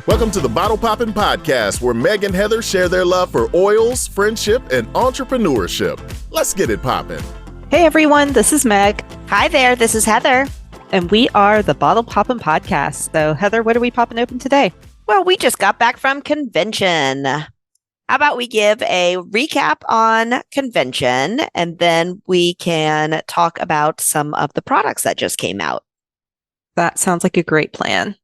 Welcome to the Bottle Poppin' Podcast, where Meg and Heather share their love for oils, friendship, and entrepreneurship. Let's get it poppin'. Hey everyone, this is Meg. Hi there, this is Heather. And we are the Bottle Poppin' Podcast. So Heather, what are we popping open today? Well, we just got back from convention. How about we give a recap on convention, and then we can talk about some of the products that just came out. That sounds like a great plan.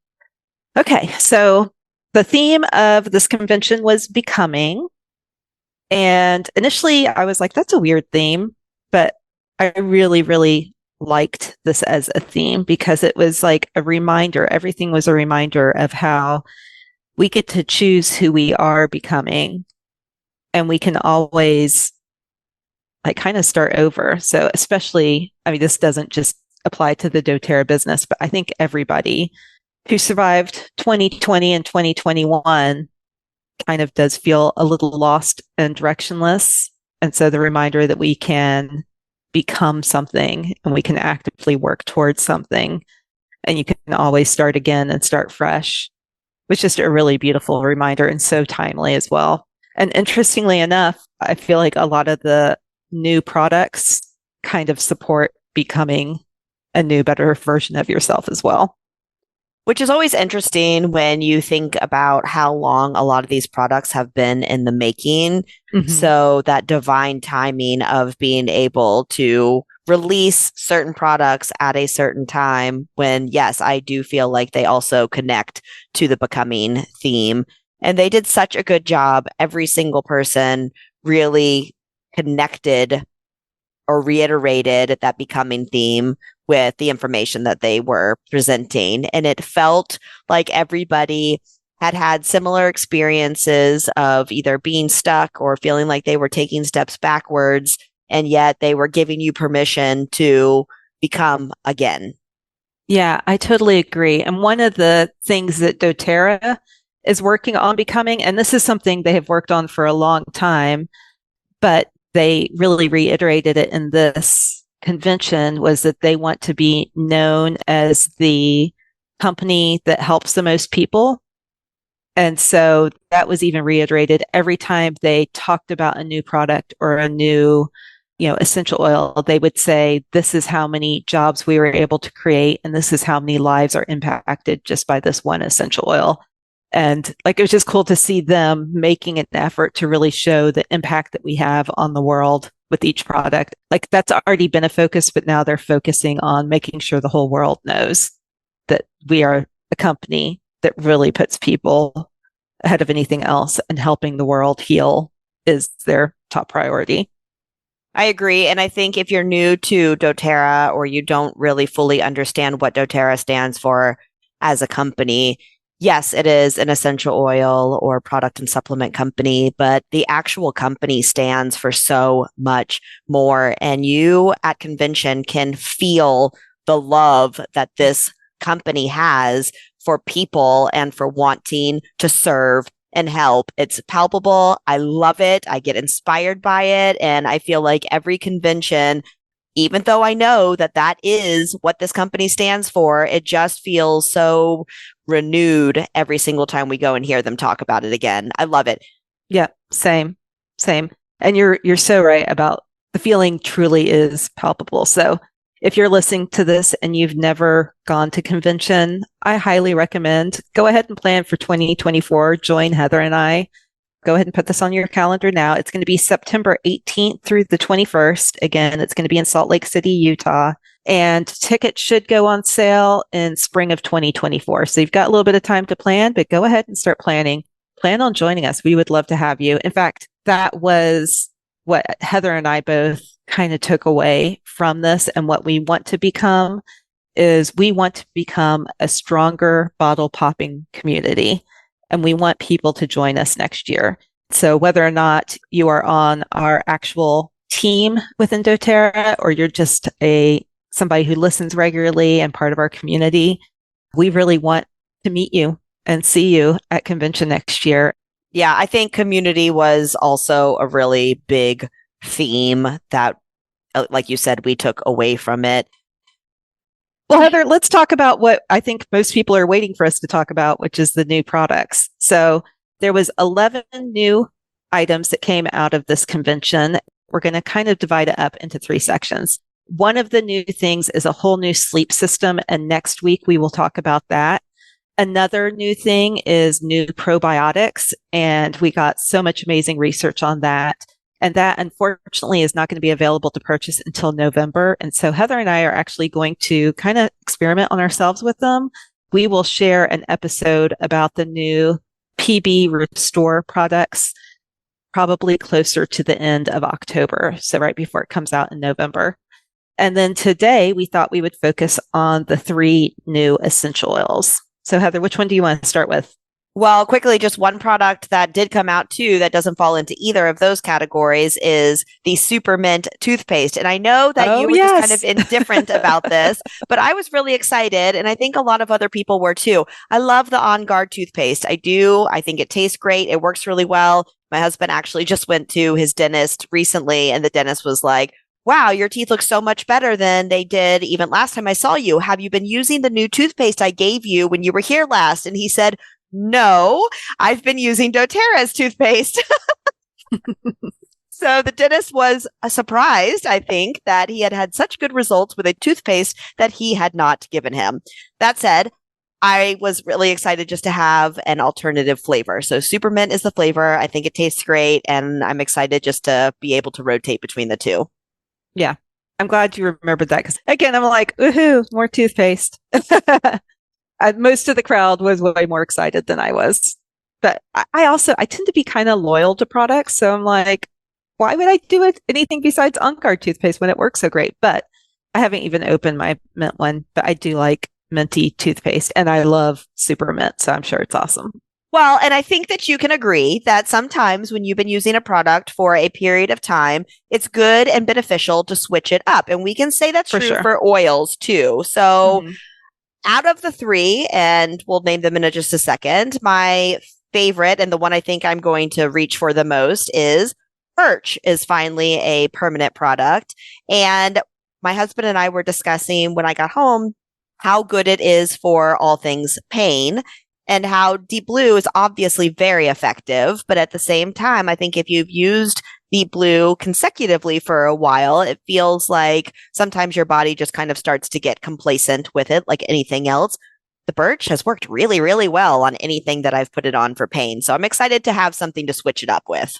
Okay, so the theme of this convention was becoming. And initially I was like, that's a weird theme, but I really liked this as a theme because it was like a reminder. Everything was a reminder of how we get to choose who we are becoming, and we can always like kind of start over. So especially, I mean, this doesn't just apply to the doTERRA business, but I think everybody who survived 2020 and 2021 kind of does feel a little lost and directionless. And so the reminder that we can become something and we can actively work towards something, and you can always start again and start fresh, was just a really beautiful reminder and so timely as well. And interestingly enough, I feel like a lot of the new products kind of support becoming a new, better version of yourself as well. Which is always interesting when you think about how long a lot of these products have been in the making. Mm-hmm. So that divine timing of being able to release certain products at a certain time when, yes, I do feel like they also connect to the becoming theme. And they did such a good job. Every single person really connected or reiterated that becoming theme with the information that they were presenting. And it felt like everybody had had similar experiences of either being stuck or feeling like they were taking steps backwards, and yet they were giving you permission to become again. Yeah, I totally agree. And one of the things that doTERRA is working on becoming, and this is something they have worked on for a long time, but they really reiterated it in this convention, was that they want to be known as the company that helps the most people. And so that was even reiterated every time they talked about a new product or a new, essential oil. They would say, this is how many jobs we were able to create, and this is how many lives are impacted just by this one essential oil. And like, it was just cool to see them making an effort to really show the impact that we have on the world with each product. Like, that's already been a focus, but now they're focusing on making sure the whole world knows that we are a company that really puts people ahead of anything else, and helping the world heal is their top priority. I agree. And I think if you're new to doTERRA, or you don't really fully understand what doTERRA stands for as a company, yes, it is an essential oil or product and supplement company, but the actual company stands for so much more. And you at convention can feel the love that this company has for people and for wanting to serve and help. It's palpable. I love it. I get inspired by it. And I feel like every convention, even though I know that that is what this company stands for, it just feels so renewed every single time we go and hear them talk about it again. I love it. Yeah, same. And you're so right about the feeling truly is palpable. So if you're listening to this and you've never gone to convention, I highly recommend go ahead and plan for 2024. Join Heather and I. Go ahead and put this on your calendar now. It's going to be September 18th through the 21st. Again, it's going to be in Salt Lake City, Utah. And tickets should go on sale in spring of 2024. So you've got a little bit of time to plan, but go ahead and start planning. Plan on joining us. We would love to have you. In fact, that was what Heather and I both kind of took away from this. And what we want to become is we want to become a stronger bottle popping community. And we want people to join us next year. So whether or not you are on our actual team within doTERRA, or you're just somebody who listens regularly and part of our community, we really want to meet you and see you at convention next year. Yeah, I think community was also a really big theme that, like you said, we took away from it. Well, Heather, let's talk about what I think most people are waiting for us to talk about, which is the new products. So there was 11 new items that came out of this convention. We're going to kind of divide it up into 3 sections. One of the new things is a whole new sleep system, and next week we will talk about that. Another new thing is new probiotics, and we got so much amazing research on that. And that, unfortunately, is not going to be available to purchase until November. And so Heather and I are actually going to kind of experiment on ourselves with them. We will share an episode about the new PB Restore products, probably closer to the end of October. So right before it comes out in November. And then today we thought we would focus on the 3 new essential oils. So Heather, which one do you want to start with? Well, quickly, just one product that did come out too that doesn't fall into either of those categories is the Super Mint toothpaste. And I know that you were just kind of indifferent about this, but I was really excited. And I think a lot of other people were too. I love the On Guard toothpaste. I do. I think it tastes great. It works really well. My husband actually just went to his dentist recently, and the dentist was like, wow, your teeth look so much better than they did even last time I saw you. Have you been using the new toothpaste I gave you when you were here last? And he said, no, I've been using doTERRA's toothpaste. So the dentist was surprised, I think, that he had had such good results with a toothpaste that he had not given him. That said, I was really excited just to have an alternative flavor. So Super Mint is the flavor. I think it tastes great, and I'm excited just to be able to rotate between the 2. Yeah, I'm glad you remembered that because, again, I'm like, woohoo, more toothpaste. Most of the crowd was way more excited than I was. But I tend to be kind of loyal to products. So I'm like, why would I do anything besides On Guard toothpaste when it works so great? But I haven't even opened my mint one, but I do like minty toothpaste and I love Super Mint. So I'm sure it's awesome. Well, and I think that you can agree that sometimes when you've been using a product for a period of time, it's good and beneficial to switch it up. And we can say that's true for oils too. So out of the 3, and we'll name them in just a second, my favorite and the one I think I'm going to reach for the most is Birch is finally a permanent product. And my husband and I were discussing when I got home how good it is for all things pain and how Deep Blue is obviously very effective. But at the same time, I think if you've used Deep Blue consecutively for a while, it feels like sometimes your body just kind of starts to get complacent with it, like anything else. The Birch has worked really, really well on anything that I've put it on for pain. So I'm excited to have something to switch it up with.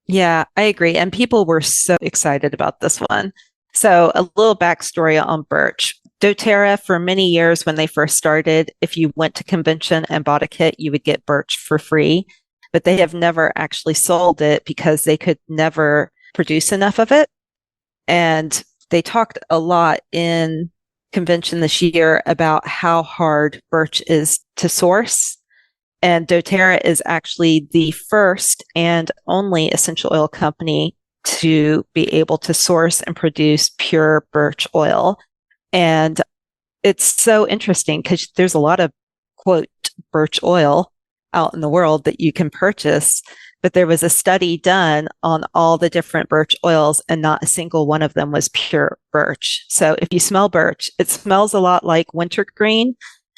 Yeah, I agree. And people were so excited about this one. So a little backstory on Birch. doTERRA, for many years when they first started, if you went to convention and bought a kit, you would get Birch for free. But they have never actually sold it because they could never produce enough of it. And they talked a lot in convention this year about how hard Birch is to source. And doTERRA is actually the first and only essential oil company to be able to source and produce pure birch oil. And it's so interesting because there's a lot of, quote, birch oil out in the world that you can purchase. But there was a study done on all the different birch oils, and not a single one of them was pure birch. So if you smell birch, it smells a lot like wintergreen.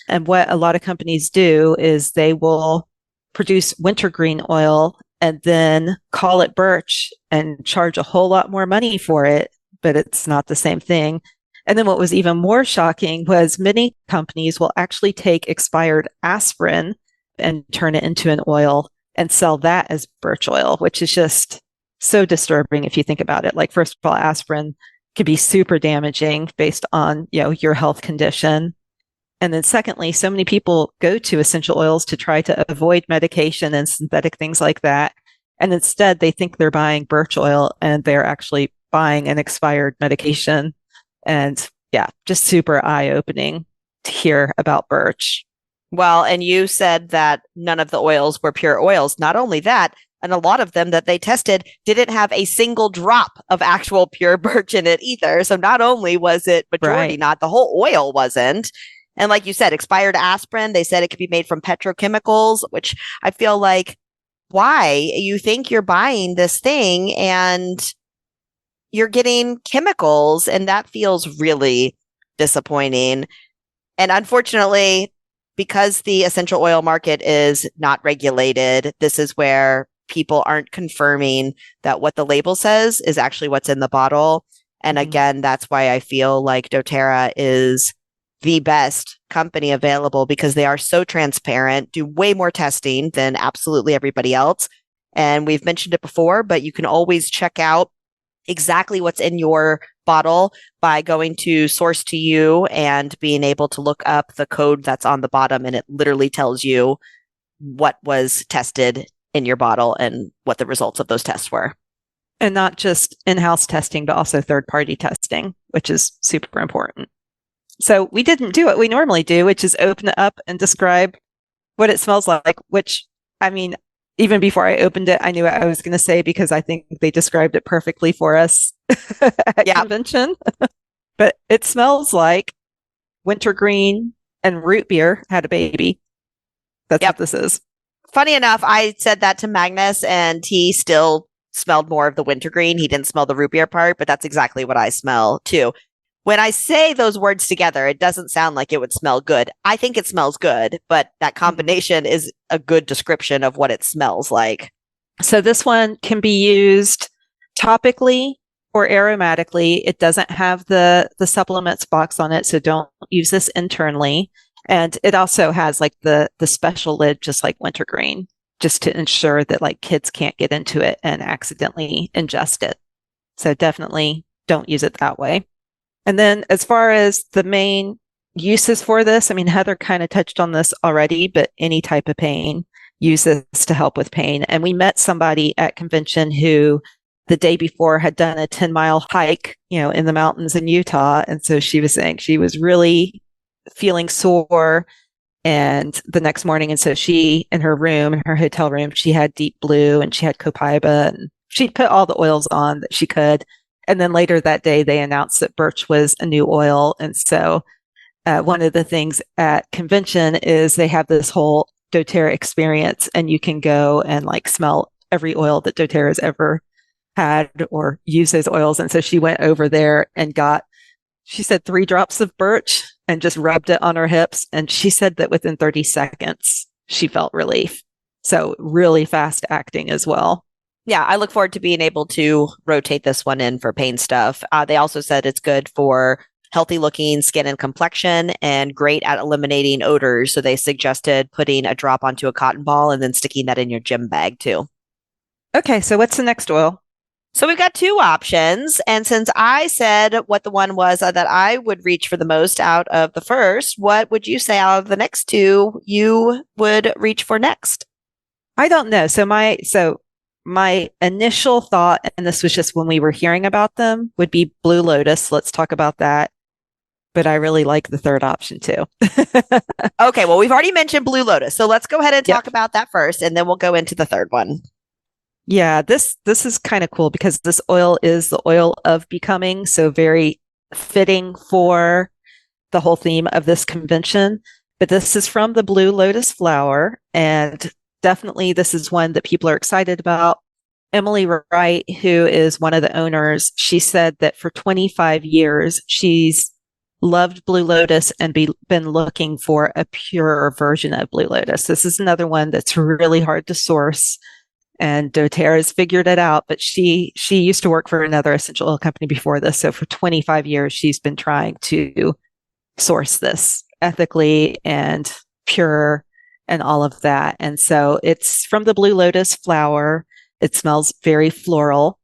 And what a lot of companies do is they will produce wintergreen oil and then call it birch and charge a whole lot more money for it, but it's not the same thing. And then what was even more shocking was many companies will actually take expired aspirin and turn it into an oil and sell that as birch oil, which is just so disturbing if you think about it. Like, first of all, aspirin can be super damaging based on, your health condition. And then secondly, so many people go to essential oils to try to avoid medication and synthetic things like that. And instead they think they're buying birch oil and they're actually buying an expired medication. And yeah, just super eye-opening to hear about birch. Well, and you said that none of the oils were pure oils. Not only that, and a lot of them that they tested didn't have a single drop of actual pure birch in it either. So not only was it majority not, the whole oil wasn't. And like you said, expired aspirin, they said it could be made from petrochemicals, which I feel like, why? You think you're buying this thing and you're getting chemicals, and that feels really disappointing. And unfortunately, because the essential oil market is not regulated, this is where people aren't confirming that what the label says is actually what's in the bottle. And again, that's why I feel like doTERRA is the best company available, because they are so transparent, do way more testing than absolutely everybody else. And we've mentioned it before, but you can always check out exactly what's in your bottle by going to Source to You and being able to look up the code that's on the bottom, and it literally tells you what was tested in your bottle and what the results of those tests were. And not just in-house testing, but also third-party testing, which is super important. So we didn't do what we normally do, which is open it up and describe what it smells like, which, I mean, even before I opened it, I knew what I was going to say because I think they described it perfectly for us at convention. But it smells like wintergreen and root beer had a baby. That's what this is. Funny enough, I said that to Magnus and he still smelled more of the wintergreen. He didn't smell the root beer part, but that's exactly what I smell too. When I say those words together, it doesn't sound like it would smell good. I think it smells good, but that combination is a good description of what it smells like. So this one can be used topically or aromatically. It doesn't have the supplements box on it, so don't use this internally. And it also has like the special lid, just like wintergreen, just to ensure that like kids can't get into it and accidentally ingest it. So definitely don't use it that way. And then as far as the main uses for this, I mean, Heather kind of touched on this already, but any type of pain, use this to help with pain. And we met somebody at convention who the day before had done a 10-mile hike, in the mountains in Utah. And so she was saying she was really feeling sore and the next morning. And so she, in her room, in her hotel room, she had Deep Blue and she had Copaiba and she'd put all the oils on that she could. And then later that day, they announced that Birch was a new oil. And so one of the things at convention is they have this whole doTERRA experience, and you can go and like smell every oil that doTERRA has ever had or used as oils. And so she went over there and she said 3 drops of birch and just rubbed it on her hips. And she said that within 30 seconds, she felt relief. So really fast acting as well. Yeah, I look forward to being able to rotate this one in for pain stuff. They also said it's good for healthy looking skin and complexion and great at eliminating odors. So they suggested putting a drop onto a cotton ball and then sticking that in your gym bag too. Okay, so what's the next oil? So we've got 2 options. And since I said what the one was that I would reach for the most out of the first, what would you say out of the next 2 you would reach for next? I don't know. So my initial thought, and this was just when we were hearing about them, would be Blue Lotus. Let's talk about that. But I really like the third option too. Okay, well, we've already mentioned Blue Lotus. So let's go ahead and talk about that first, and then we'll go into the third one. Yeah, this is kind of cool because this oil is the oil of becoming, so very fitting for the whole theme of this convention. But this is from the Blue Lotus flower, and definitely this is one that people are excited about. Emily Wright, who is one of the owners, she said that for 25 years, she's loved Blue Lotus and been looking for a pure version of Blue Lotus. This is another one that's really hard to source, and doTERRA has figured it out, but she used to work for another essential oil company before this. So for 25 years, she's been trying to source this ethically and pure and all of that. And so it's from the Blue Lotus flower. It smells very floral,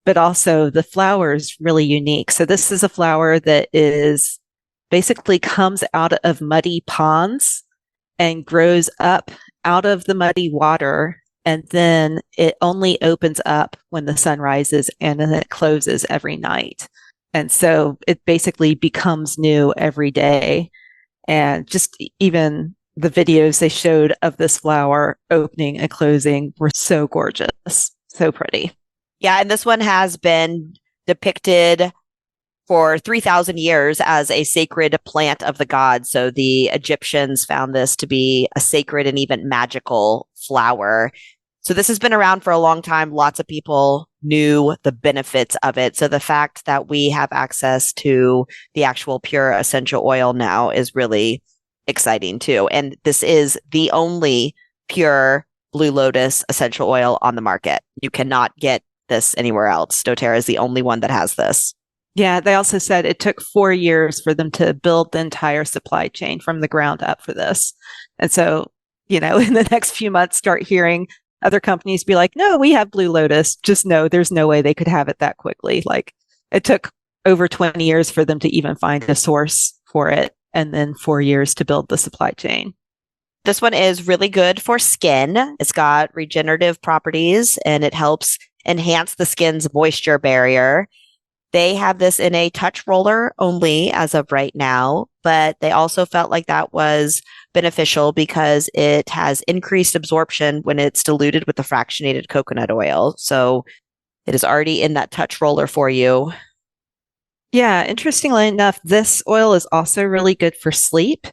but also the flower is really unique. So this is a flower that is basically comes out of muddy ponds and grows up out of the muddy water. And then it only opens up when the sun rises, and then it closes every night. And so it basically becomes new every day. And just even the videos they showed of this flower opening and closing were so gorgeous, so pretty. Yeah, and this one has been depicted for 3,000 years as a sacred plant of the gods. So the Egyptians found this to be a sacred and even magical flower. So this has been around for a long time. Lots of people knew the benefits of it. So the fact that we have access to the actual pure essential oil now is really exciting too. And this is the only pure Blue Lotus essential oil on the market. You cannot get this anywhere else. doTERRA is the only one that has this. Yeah, they also said it took 4 years for them to build the entire supply chain from the ground up for this. And so, in the next few months, start hearing other companies be like, no, we have Blue Lotus. Just know there's no way they could have it that quickly. Like it took over 20 years for them to even find a source for it, and then 4 years to build the supply chain. This one is really good for skin. It's got regenerative properties and it helps enhance the skin's moisture barrier. They have this in a touch roller only as of right now, but they also felt like that was beneficial because it has increased absorption when it's diluted with the fractionated coconut oil. So it is already in that touch roller for you. Yeah, interestingly enough, this oil is also really good for sleep.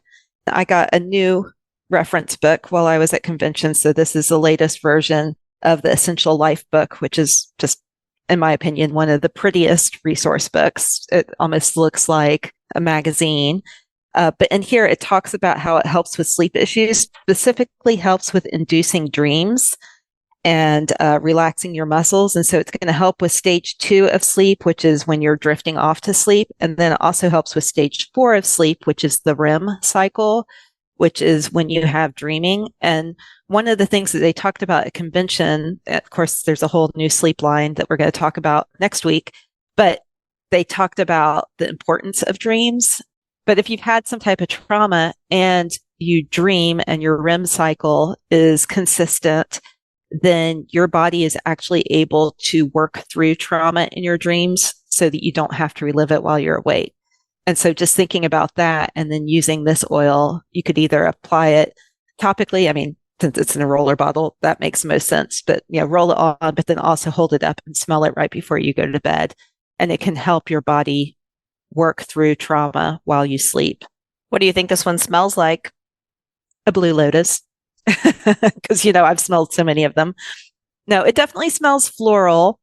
I got a new reference book while I was at convention. So this is the latest version of the Essential Life book, which is just, in my opinion, one of the prettiest resource books. It almost looks like a magazine. But in here, it talks about how it helps with sleep issues, specifically helps with inducing dreams and relaxing your muscles. And so it's going to help with stage 2 of sleep, which is when you're drifting off to sleep. And then it also helps with stage 4 of sleep, which is the REM cycle, which is when you have dreaming. And one of the things that they talked about at convention, of course, there's a whole new sleep line that we're going to talk about next week, but they talked about the importance of dreams. But if you've had some type of trauma and you dream and your REM cycle is consistent, then your body is actually able to work through trauma in your dreams so that you don't have to relive it while you're awake. And so just thinking about that and then using this oil, you could either apply it topically. I mean, since it's in a roller bottle, that makes most sense, but roll it on, but then also hold it up and smell it right before you go to bed. And it can help your body work through trauma while you sleep. What do you think this one smells like? A Blue Lotus. Because, I've smelled so many of them. No, it definitely smells floral.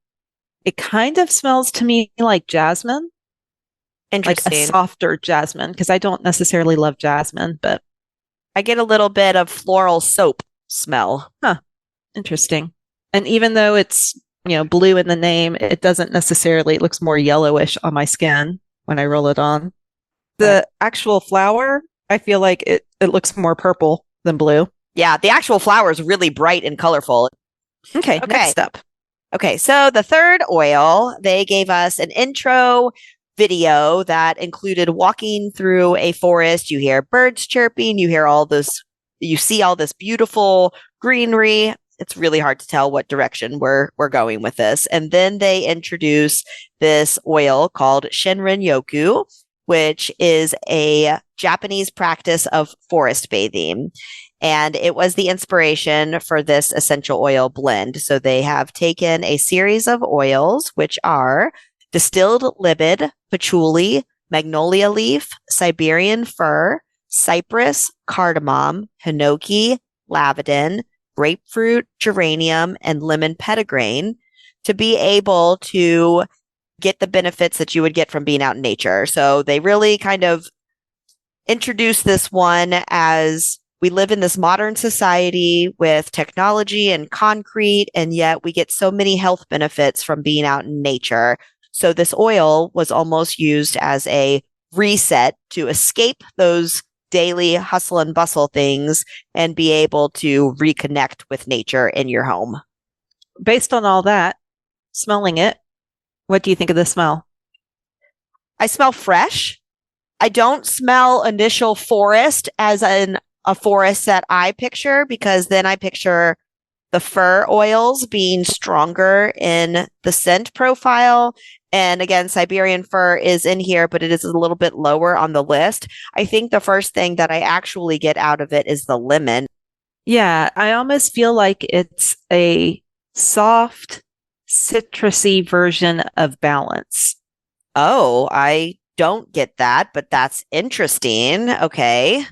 It kind of smells to me like jasmine. Interesting. Like a softer jasmine, because I don't necessarily love jasmine, but I get a little bit of floral soap smell. Huh. Interesting. And even though it's, blue in the name, it doesn't necessarily, it looks more yellowish on my skin when I roll it on. The actual flower, I feel like it looks more purple than blue. Yeah, the actual flower is really bright and colorful. Okay, next up. Okay, so the third oil, they gave us an intro video that included walking through a forest. You hear birds chirping, you see all this beautiful greenery. It's really hard to tell what direction we're going with this. And then they introduce this oil called Shinrin-Yoku, which is a Japanese practice of forest bathing. And it was the inspiration for this essential oil blend. So they have taken a series of oils, which are distilled libid, patchouli, magnolia leaf, Siberian fir, cypress, cardamom, hinoki, lavandin, grapefruit, geranium, and lemon petitgrain to be able to get the benefits that you would get from being out in nature. So they really kind of introduce this one as we live in this modern society with technology and concrete, and yet we get so many health benefits from being out in nature. So this oil was almost used as a reset to escape those daily hustle and bustle things and be able to reconnect with nature in your home. Based on all that, smelling it, what do you think of the smell? I smell fresh. I don't smell initial forest as in a forest that I picture, because then I picture the fir oils being stronger in the scent profile. And again, Siberian fir is in here, but it is a little bit lower on the list. I think the first thing that I actually get out of it is the lemon. Yeah, I almost feel like it's a soft, citrusy version of balance. Oh, I don't get that, but that's interesting. Okay.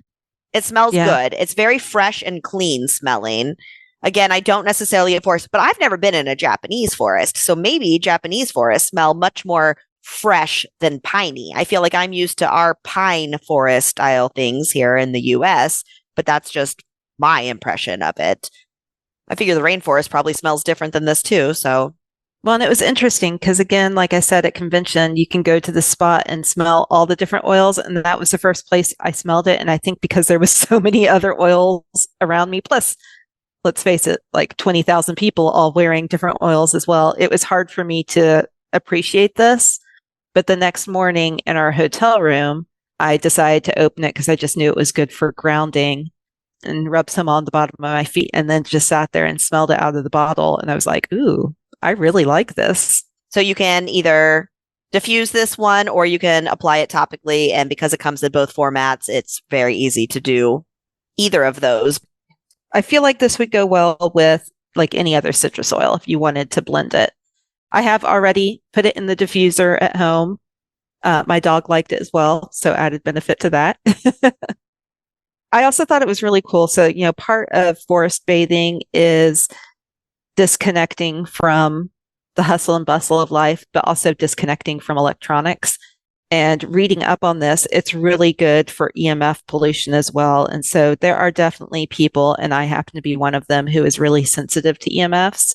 It smells good. It's very fresh and clean smelling. Again, I don't necessarily enforce, but I've never been in a Japanese forest. So maybe Japanese forests smell much more fresh than piney. I feel like I'm used to our pine forest style things here in the US, but that's just my impression of it. I figure the rainforest probably smells different than this too. So, well, and it was interesting because, again, like I said, at convention, you can go to the spot and smell all the different oils. And that was the first place I smelled it. And I think because there was so many other oils around me, plus, let's face it, like 20,000 people all wearing different oils as well, it was hard for me to appreciate this. But the next morning in our hotel room, I decided to open it because I just knew it was good for grounding, and rubbed some on the bottom of my feet, and then just sat there and smelled it out of the bottle. And I was like, ooh, I really like this. So you can either diffuse this one or you can apply it topically. And because it comes in both formats, it's very easy to do either of those. I feel like this would go well with like any other citrus oil if you wanted to blend it. I have already put it in the diffuser at home. My dog liked it as well, so added benefit to that. I also thought it was really cool. So, part of forest bathing is disconnecting from the hustle and bustle of life, but also disconnecting from electronics. And reading up on this, it's really good for EMF pollution as well. And so there are definitely people, and I happen to be one of them, who is really sensitive to EMFs.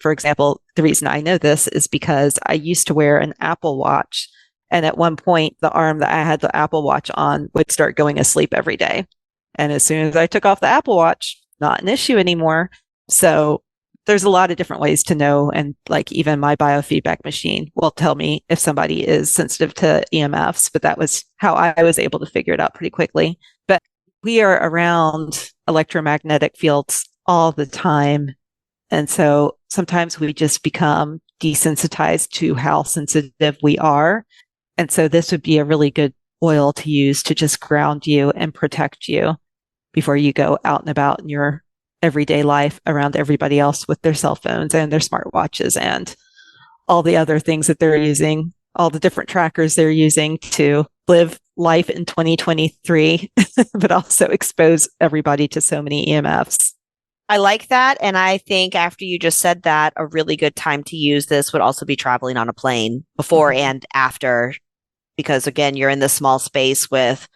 For example, the reason I know this is because I used to wear an Apple Watch. And at one point, the arm that I had the Apple Watch on would start going asleep every day. And as soon as I took off the Apple Watch, not an issue anymore. So there's a lot of different ways to know. And like even my biofeedback machine will tell me if somebody is sensitive to EMFs, but that was how I was able to figure it out pretty quickly. But we are around electromagnetic fields all the time. And so sometimes we just become desensitized to how sensitive we are. And so this would be a really good oil to use to just ground you and protect you before you go out and about in your everyday life around everybody else with their cell phones and their smartwatches and all the other things that they're using, all the different trackers they're using to live life in 2023, but also expose everybody to so many EMFs. I like that. And I think after you just said that, a really good time to use this would also be traveling on a plane before and after, because again, you're in this small space with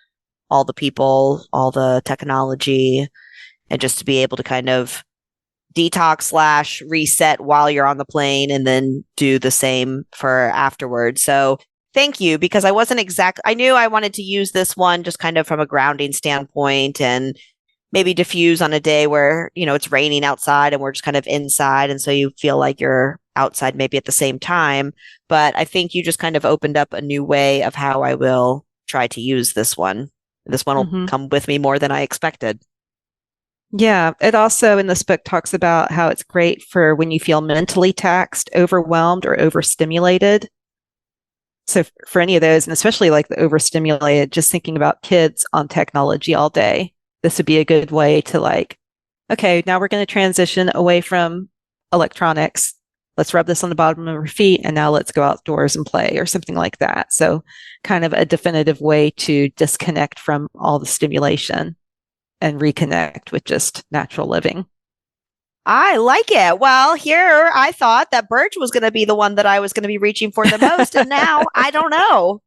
all the people, all the technology, and just to be able to kind of detox / reset while you're on the plane and then do the same for afterwards. So thank you, because I knew I wanted to use this one just kind of from a grounding standpoint and maybe diffuse on a day where, it's raining outside and we're just kind of inside. And so you feel like you're outside maybe at the same time. But I think you just kind of opened up a new way of how I will try to use this one. This one will come with me more than I expected. Yeah. It also in this book talks about how it's great for when you feel mentally taxed, overwhelmed, or overstimulated. So for any of those, and especially like the overstimulated, just thinking about kids on technology all day, this would be a good way to like, okay, now we're going to transition away from electronics. Let's rub this on the bottom of our feet, and now let's go outdoors and play or something like that. So kind of a definitive way to disconnect from all the stimulation and reconnect with just natural living. I like it. Well, here I thought that Birch was going to be the one that I was going to be reaching for the most. And now I don't know.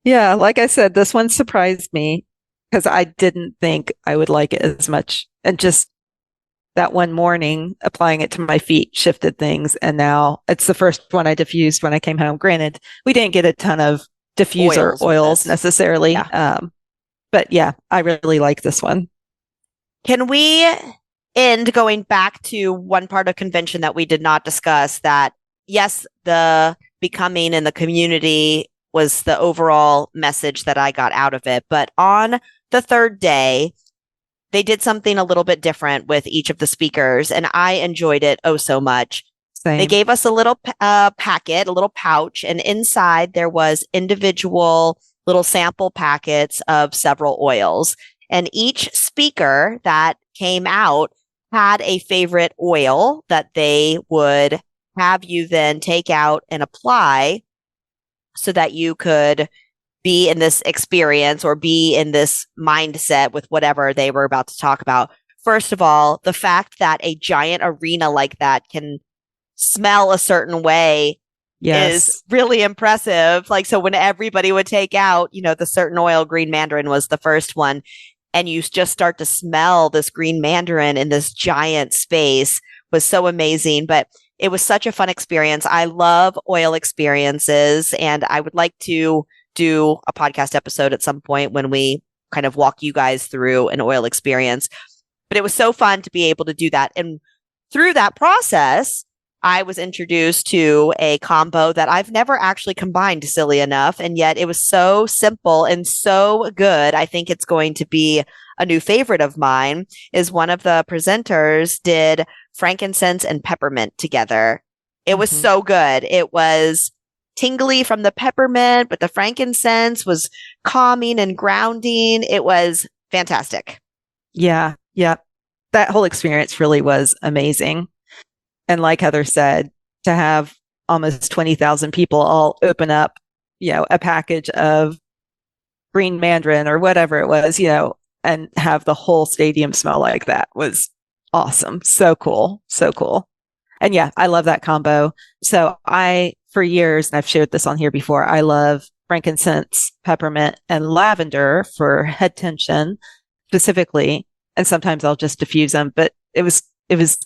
Yeah, like I said, this one surprised me because I didn't think I would like it as much. And just that one morning, applying it to my feet shifted things. And now it's the first one I diffused when I came home. Granted, we didn't get a ton of diffuser oils necessarily. Yeah. But yeah, I really like this one. Can we end going back to one part of convention that we did not discuss, that yes, the becoming in the community was the overall message that I got out of it. But on the third day, they did something a little bit different with each of the speakers, and I enjoyed it oh so much. Same. They gave us a little packet, a little pouch, and inside there was individual little sample packets of several oils. And each speaker that came out had a favorite oil that they would have you then take out and apply so that you could be in this experience or be in this mindset with whatever they were about to talk about first of all, the fact that a giant arena like that can smell a certain way is really impressive. Like, so when everybody would take out, the certain oil, green mandarin was the first one, and you just start to smell this green mandarin in this giant space was so amazing. But it was such a fun experience. I love oil experiences, and I would like to do a podcast episode at some point when we kind of walk you guys through an oil experience. But it was so fun to be able to do that. And through that process, I was introduced to a combo that I've never actually combined, silly enough. And yet it was so simple and so good. I think it's going to be a new favorite of mine. Is one of the presenters did frankincense and peppermint together. It was so good. It was tingly from the peppermint, but the frankincense was calming and grounding. It was fantastic. Yeah. That whole experience really was amazing. And like Heather said, to have almost 20,000 people all open up, a package of green mandarin or whatever it was, and have the whole stadium smell like that was awesome. So cool. So cool. And yeah, I love that combo. So for years, and I've shared this on here before, I love frankincense, peppermint, and lavender for head tension specifically. And sometimes I'll just diffuse them, but it was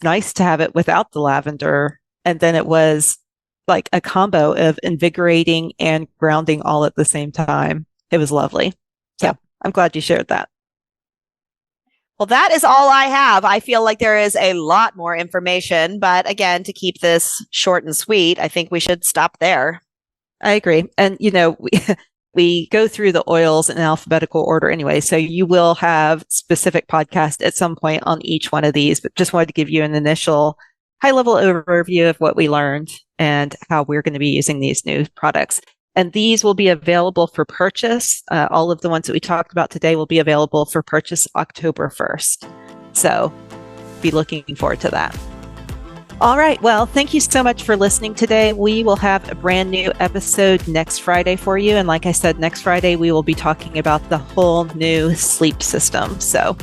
nice to have it without the lavender. And then it was like a combo of invigorating and grounding all at the same time. It was lovely. So I'm glad you shared that. Well, that is all I have. I feel like there is a lot more information, but again, to keep this short and sweet, I think we should stop there. I agree. And, we go through the oils in alphabetical order anyway, so you will have specific podcast at some point on each one of these, but just wanted to give you an initial high-level overview of what we learned and how we're going to be using these new products. And these will be available for purchase. All of the ones that we talked about today will be available for purchase October 1st. So be looking forward to that. All right. Well, thank you so much for listening today. We will have a brand new episode next Friday for you. And like I said, next Friday, we will be talking about the whole new sleep system. So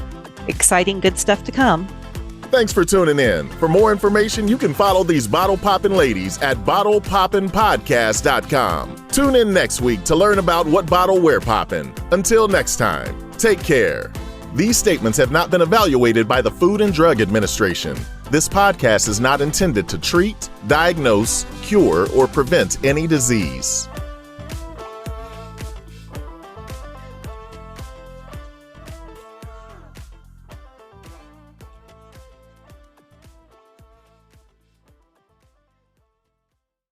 exciting, good stuff to come. Thanks for tuning in. For more information, you can follow these bottle poppin' ladies at bottlepoppinpodcast.com. Tune in next week to learn about what bottle we're poppin'. Until next time, take care. These statements have not been evaluated by the Food and Drug Administration. This podcast is not intended to treat, diagnose, cure, or prevent any disease.